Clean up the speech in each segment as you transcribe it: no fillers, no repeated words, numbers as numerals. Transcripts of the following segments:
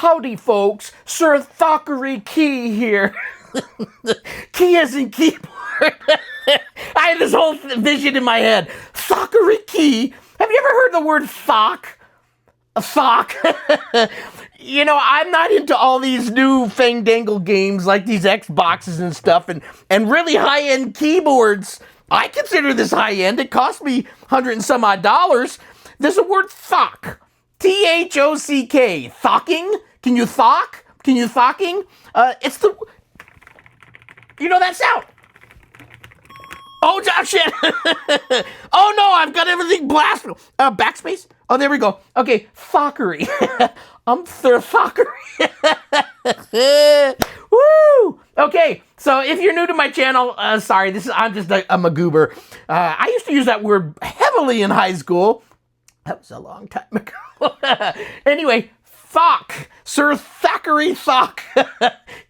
Howdy, folks. Sir Thackery Key here. Key as in keyboard. I had this whole vision in my head. Thackery Key. Have you ever heard the word thock? A thock? You know, I'm not into all these new fandangle games like these Xboxes and stuff and really high-end keyboards. I consider this high-end. It cost me $100 and some odd. There's a word thock. T-H-O-C-K. Thocking? Can you thock? Can you thocking? It's the... You know that sound? Oh, shit. Oh, no, I've got everything blasted. Backspace? Oh, there we go. Okay, thockery. I'm thockery. Woo! Okay, so if you're new to my channel, sorry, I'm a goober. I used to use that word heavily in high school. That was a long time ago. Anyway, Thock, Sir Thackery Thock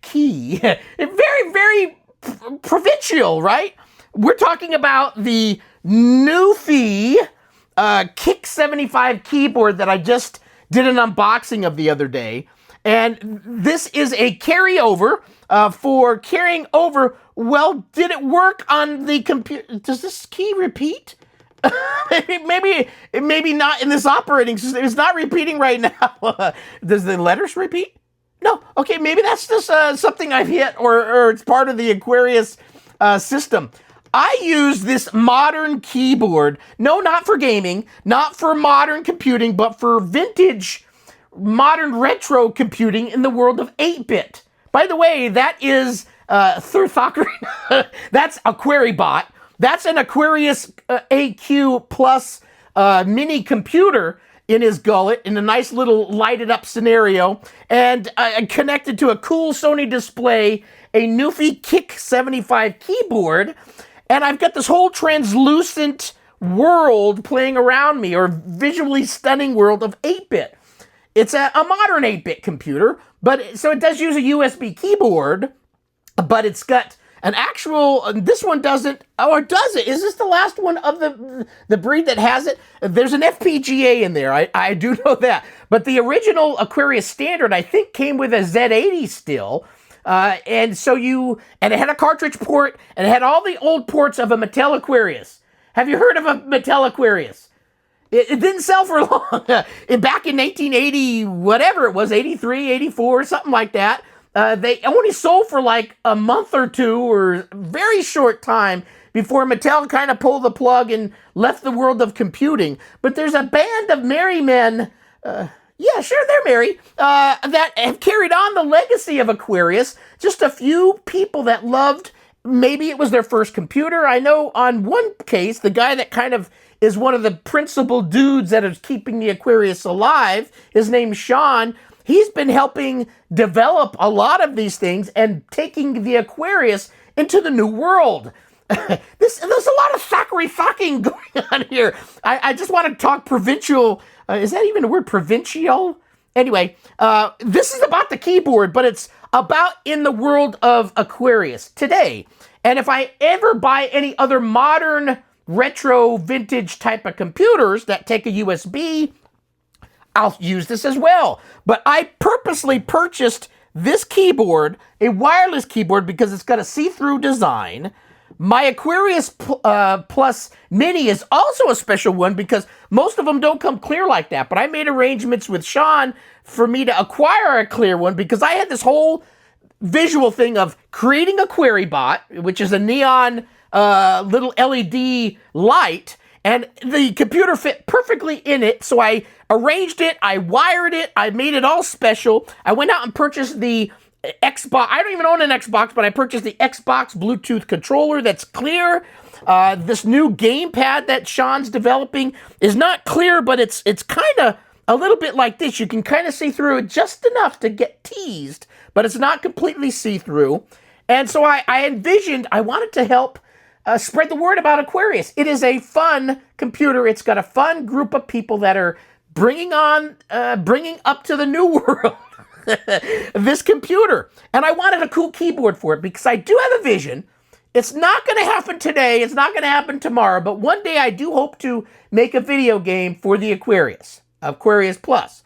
Key. Very, very provincial, right? We're talking about the NuPhy Kick75 Keyboard that I just did an unboxing of the other day. And this is a carryover for carrying over. Well, did it work on the computer? Does this key repeat? maybe not in this operating system. It's not repeating right now. Does the letters repeat? No. Okay, maybe that's just something I've hit, or it's part of the Aquarius system. I use this modern keyboard. No, not for gaming, not for modern computing, but for vintage, modern retro computing in the world of 8-bit. By the way, that is Thackery. That's Aquaribot. That's an Aquarius AQ Plus mini computer in his gullet in a nice little lighted up scenario, and connected to a cool Sony display, a NuPhy Kick75 Keyboard, and I've got this whole translucent world playing around me, or visually stunning world of 8-bit. It's a modern 8-bit computer, but so it does use a USB keyboard, but it's got an actual, this one doesn't, or does it? Is this the last one of the breed that has it? There's an FPGA in there, I do know that. But the original Aquarius standard, I think, came with a Z80 still. And it had a cartridge port, and it had all the old ports of a Mattel Aquarius. Have you heard of a Mattel Aquarius? It didn't sell for long. Back in 1980, whatever it was, 83, 84, something like that. They only sold for like a month or two, or very short time, before Mattel kind of pulled the plug and left the world of computing. But there's a band of merry men, yeah, sure, they're merry, that have carried on the legacy of Aquarius. Just a few people that loved, maybe it was their first computer. I know on one case, the guy that kind of is one of the principal dudes that is keeping the Aquarius alive, his name's Sean. He's been helping develop a lot of these things and taking the Aquarius into the new world. There's a lot of Thackery Thocking going on here. I just want to talk provincial. Is that even a word, provincial? Anyway, this is about the keyboard, but it's about in the world of Aquarius today. And if I ever buy any other modern retro vintage type of computers that take a USB, I'll use this as well. But I purposely purchased this keyboard, a wireless keyboard, because it's got a see-through design. My Aquarius Plus Mini is also a special one because most of them don't come clear like that. But I made arrangements with Sean for me to acquire a clear one because I had this whole visual thing of creating a Aquaribot, which is a neon little LED light, and the computer fit perfectly in it, so I arranged it, I wired it, I made it all special. I went out and purchased the Xbox. I don't even own an Xbox, but I purchased the Xbox Bluetooth controller that's clear. This new gamepad that Sean's developing is not clear, but it's kind of a little bit like this. You can kind of see through it just enough to get teased, but it's not completely see-through. And so I envisioned, I wanted to help spread the word about Aquarius. It is a fun computer. It's got a fun group of people that are bringing up to the new world this computer. And I wanted a cool keyboard for it because I do have a vision. It's not going to happen today. It's not going to happen tomorrow. But one day I do hope to make a video game for the Aquarius Plus.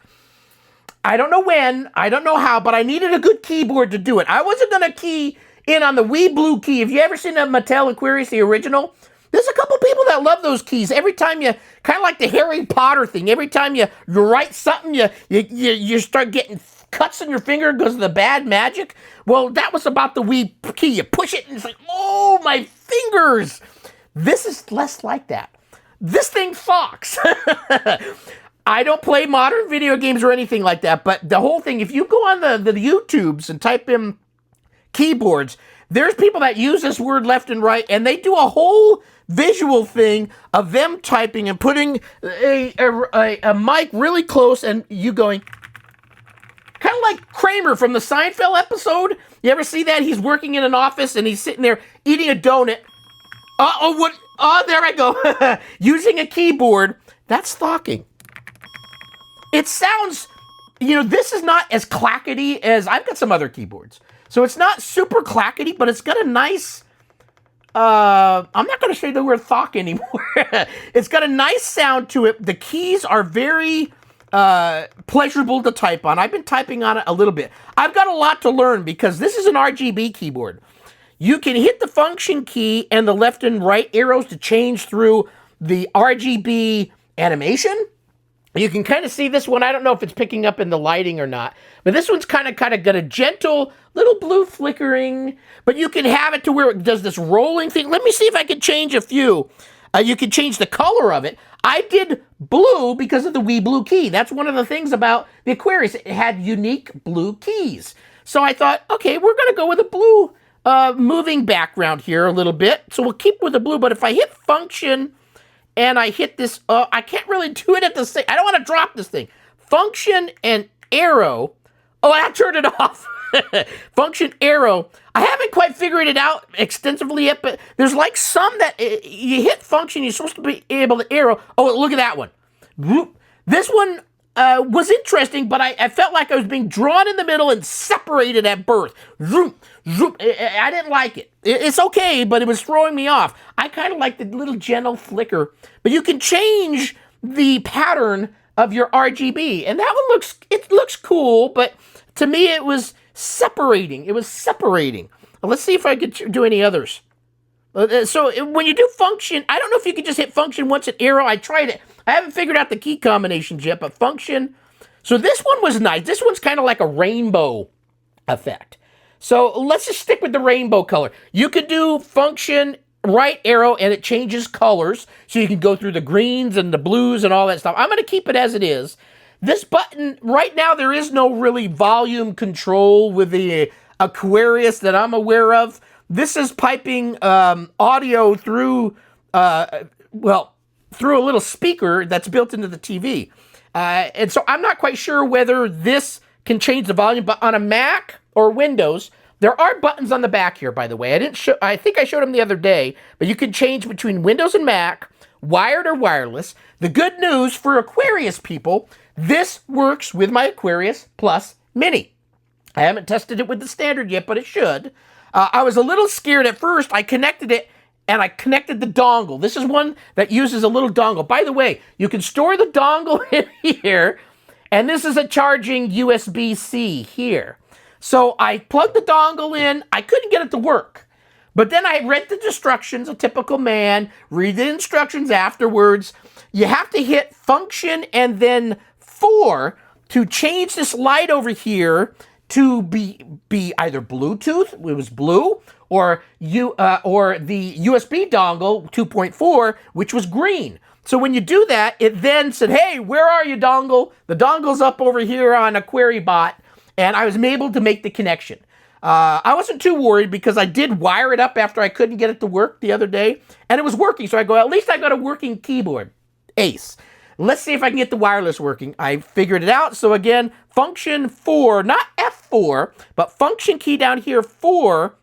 I don't know when, I don't know how, but I needed a good keyboard to do it. I wasn't going to key in on the wee blue key. Have you ever seen a Mattel Aquarius, the original? There's a couple people that love those keys. Every time you, kind of like the Harry Potter thing, every time you write something, you start getting cuts in your finger because of the bad magic. Well, that was about the wee key. You push it and it's like, oh, my fingers. This is less like that. This thing fucks. I don't play modern video games or anything like that, but the whole thing, if you go on the YouTubes and type in keyboards, there's people that use this word left and right, and they do a whole visual thing of them typing and putting a mic really close and you going, kind of like Kramer from the Seinfeld episode. You ever see that? He's working in an office and he's sitting there eating a donut. What? Oh, there I go. Using a keyboard. That's thocking. It sounds, this is not as clackety as, I've got some other keyboards. So it's not super clackety, but it's got a nice, I'm not going to say the word thock anymore. It's got a nice sound to it. The keys are very pleasurable to type on. I've been typing on it a little bit. I've got a lot to learn because this is an RGB keyboard. You can hit the function key and the left and right arrows to change through the RGB animation. You can kind of see this one. I don't know if it's picking up in the lighting or not, but this one's kind of got a gentle little blue flickering, but you can have it to where it does this rolling thing. Let me see if I can change a few. You can change the color of it. I did blue because of the wee blue key. That's one of the things about the Aquarius. It had unique blue keys. So I thought, okay, we're going to go with a blue moving background here a little bit. So we'll keep with the blue, but if I hit function and I hit this, I can't really do it at the same, I don't want to drop this thing. Function and arrow. Oh, I turned it off. Function arrow. I haven't quite figured it out extensively yet, but there's like some that you hit function, you're supposed to be able to arrow. Oh, look at that one. This one was interesting, but I felt like I was being drawn in the middle and separated at birth. I didn't like it. It's okay, but it was throwing me off. I kind of like the little gentle flicker, but you can change the pattern of your RGB, and that one looks cool, but to me it was separating. It was separating. Let's see if I could do any others. So when you do function, I don't know if you can just hit function once an arrow. I tried it. I haven't figured out the key combinations yet, but function. So this one was nice. This one's kind of like a rainbow effect. So let's just stick with the rainbow color. You could do function right arrow and it changes colors. So you can go through the greens and the blues and all that stuff. I'm going to keep it as it is. This button, right now there is no really volume control with the Aquarius that I'm aware of. This is piping audio through, through a little speaker that's built into the TV. And so I'm not quite sure whether this can change the volume, but on a Mac or Windows, there are buttons on the back here, by the way. I think I showed them the other day, but you can change between Windows and Mac, wired or wireless. The good news for Aquarius people, this works with my Aquarius Plus Mini. I haven't tested it with the standard yet, but it should. I was a little scared at first. I connected it, and I connected the dongle. This is one that uses a little dongle. By the way, you can store the dongle in here, and this is a charging USB-C here. So I plugged the dongle in. I couldn't get it to work. But then I read the instructions, a typical man, read the instructions afterwards. You have to hit function and then 4 to change this light over here to be either Bluetooth, it was blue, or the USB dongle 2.4, which was green. So when you do that, it then said, hey, where are you, dongle? The dongle's up over here on AquariBot, and I was able to make the connection. I wasn't too worried because I did wire it up after I couldn't get it to work the other day, and it was working. So I go, at least I got a working keyboard. Ace. Let's see if I can get the wireless working. I figured it out. So again, function 4, not F4, but function key down here 4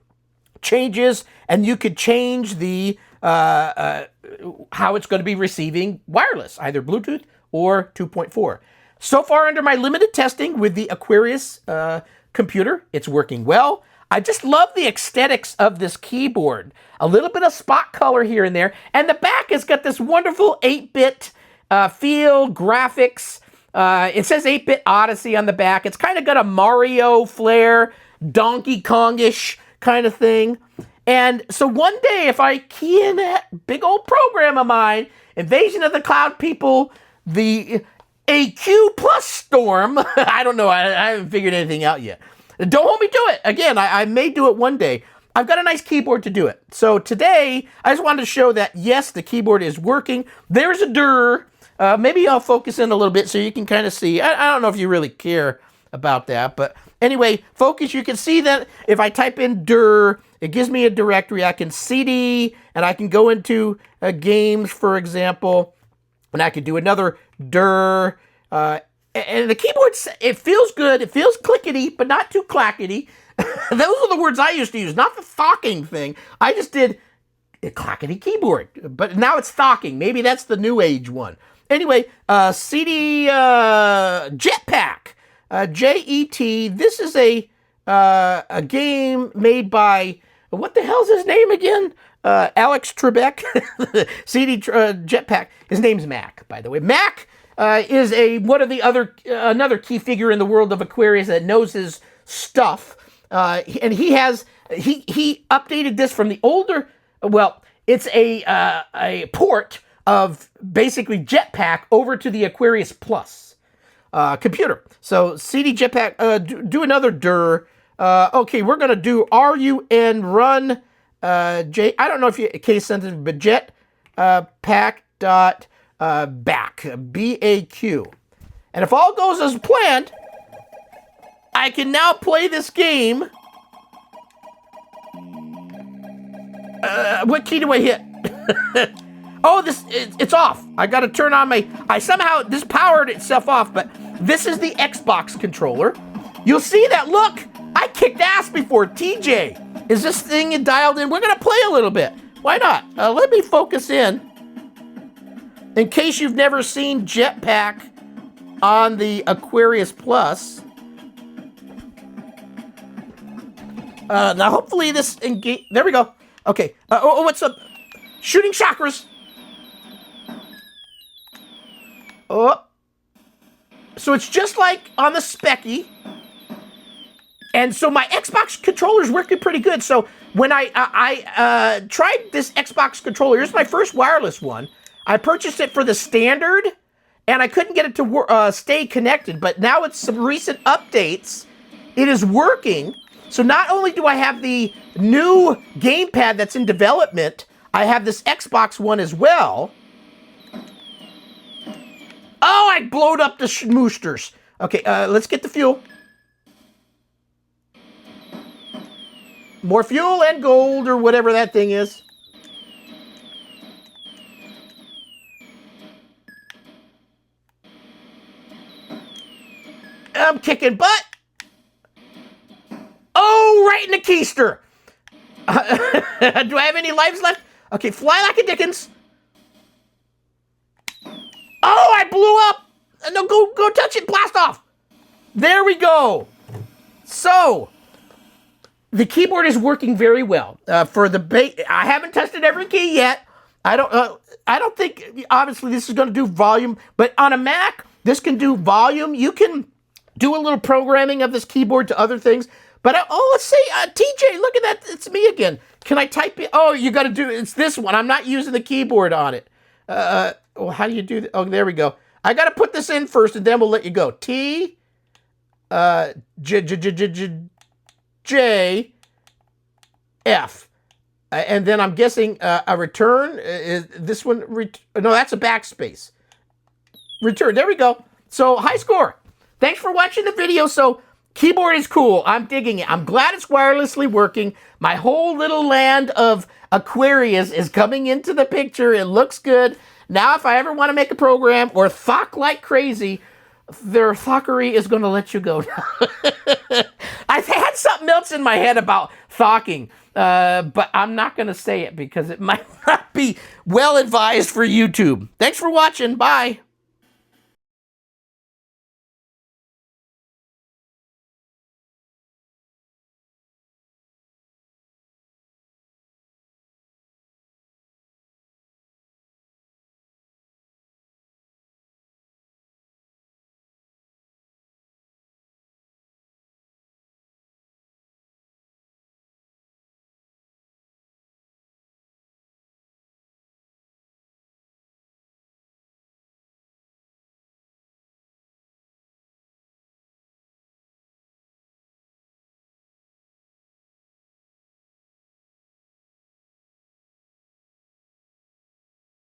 changes, and you could change the how it's going to be receiving wireless, either Bluetooth or 2.4. So far under my limited testing with the Aquarius computer, it's working well. I just love the aesthetics of this keyboard. A little bit of spot color here and there, and the back has got this wonderful 8-bit feel, graphics. It says 8-Bit Odyssey on the back. It's kind of got a Mario flair, Donkey Kong-ish kind of thing. And so one day, if I key in that big old program of mine, Invasion of the Cloud People, the AQ plus storm, I don't know, I haven't figured anything out yet. Don't hold me to it. Again, I may do it one day. I've got a nice keyboard to do it. So today, I just wanted to show that, yes, the keyboard is working. There's a dir. Maybe I'll focus in a little bit so you can kind of see. I don't know if you really care about that, but anyway, focus. You can see that if I type in dir, it gives me a directory. I can CD, and I can go into games, for example, and I can do another dir. And the keyboard, it feels good. It feels clickety, but not too clackety. Those are the words I used to use, not the thocking thing. I just did a clackety keyboard, but now it's thocking. Maybe that's the new age one. Anyway, CD Jetpack, JET. This is a game made by, what the hell's his name again? Alex Trebek. CD Jetpack. His name's Mac, by the way. Mac is another key figure in the world of Aquarius that knows his stuff. And he updated this from the older, well, it's a port of basically Jetpack over to the Aquarius Plus computer. So CD Jetpack, do another dir. Okay, we're going to do RUN run J. I don't know if you case sensitive, but Jetpack dot back, BAQ. And if all goes as planned, I can now play this game. What key do I hit? Oh, it's off. I got to turn on this powered itself off, but this is the Xbox controller. You'll see that, look, I kicked ass before. TJ, is this thing dialed in? We're going to play a little bit. Why not? Let me focus in case you've never seen Jetpack on the Aquarius Plus. Now, hopefully this engage. There we go. Okay. What's up? Shooting chakras. Oh. So it's just like on the Specky. And so my Xbox controller is working pretty good. So when I tried this Xbox controller, here's my first wireless one. I purchased it for the standard, and I couldn't get it to stay connected. But now with some recent updates, it is working. So not only do I have the new gamepad that's in development, I have this Xbox one as well. Oh, I blowed up the schmoosters. Okay, let's get the fuel. More fuel and gold or whatever that thing is. I'm kicking butt. Oh, right in the keister. Do I have any lives left? Okay, fly like a Dickens. Oh, I blew up. No, go touch it. Blast off. There we go. So, the keyboard is working very well. For the I haven't tested every key yet. I don't think, obviously, this is going to do volume. But on a Mac, this can do volume. You can do a little programming of this keyboard to other things. But, let's see, TJ, look at that. It's me again. Can I type it? Oh, you got to do, it's this one. I'm not using the keyboard on it. Well, how do you do that? Oh, there we go. I got to put this in first, and then we'll let you go. T, J, F. And then I'm guessing a return. Is this one? No, that's a backspace. Return. There we go. So, high score. Thanks for watching the video. So, keyboard is cool. I'm digging it. I'm glad it's wirelessly working. My whole little land of Aquarius is coming into the picture. It looks good. Now, if I ever want to make a program or thock like crazy, their Thackery is going to let you go. I've had something else in my head about thocking, but I'm not going to say it because it might not be well advised for YouTube. Thanks for watching. Bye.